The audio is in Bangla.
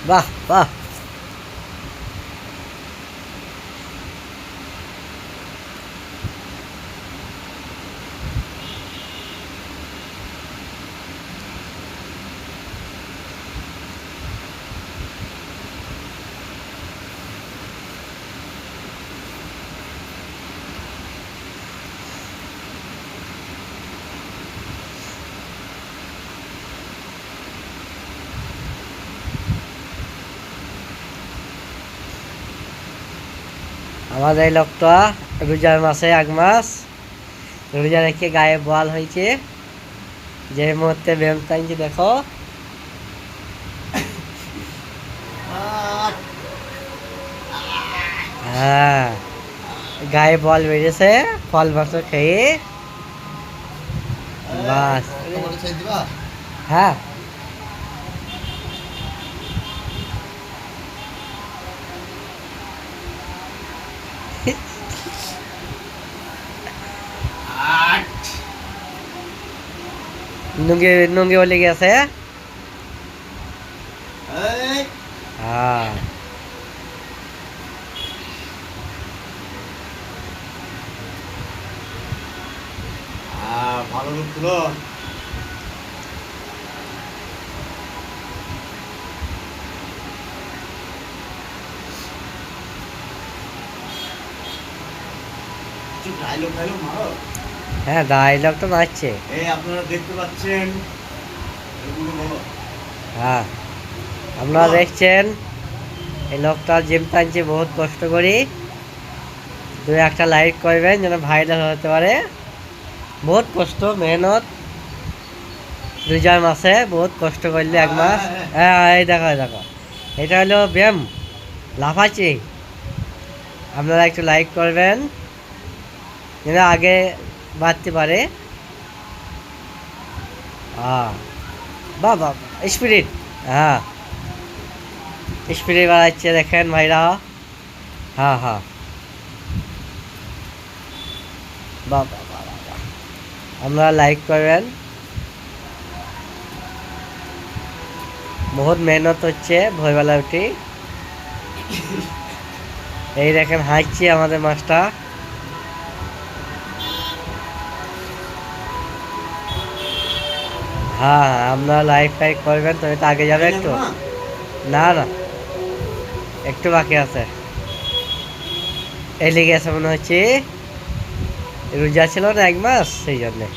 বাহ বাহ। আমাদের এই লোকটা রোজার মাসে 1 মাস রোজা রেখে গায়ে বোয়াল হয়েছে, যে মুহূর্তে ব্যায়াম টাইমটি দেখো। হ্যাঁ, গায়ে বল বেরিয়েছে ফল মাত্র খেয়ে। বাস। হ্যাঁ, নুঙ্গি নুঙ্গি বলে গেছে। হ্যাঁ, ভালো লোক ছিল। ডায়লগ ডায়লগ মারো। হ্যাঁ, ডায়লগ তো মারছে। এই আপনারা দেখতে পাচ্ছেন, এগুলো বলো। হ্যাঁ, আপনারা দেখছেন এই লোকটা জিম টানছে বহুত কষ্ট করি। 2-1টা লাইক করবেন যেন ভাইরাল হতে পারে। বহুত কষ্ট মেহনত, রোজার মাসে বহুত কষ্ট করলে 1 মাস। হ্যাঁ, এই দেখো এই দেখো, এটা হলো ব্যায়াম, লাফাচ্ছি। আপনারা একটু লাইক করবেন যেন আগে বাড়তে পারে। হ্যাঁ, বাহ বাহ, স্পিরিট। হ্যাঁ, স্পিরিট বাড়াচ্ছে দেখেন ভাইরা। হ্যাঁ হ্যাঁ, বাহ বাহ বাহ বাহ বাহ। আপনারা লাইক করবেন। বহুত মেহনত হচ্ছে ভোরবেলা উঠি। এই দেখেন হাঁটছে আমাদের মাছটা। হ্যাঁ হ্যাঁ, আপনারা লাইক ফাইক করবেন তবে তো আগে যাবে একটু। না না, একটু বাকি আছে। এই লেগে আছে মনে হচ্ছে, রোজা ছিল না 1 মাস, সেই জন্যে।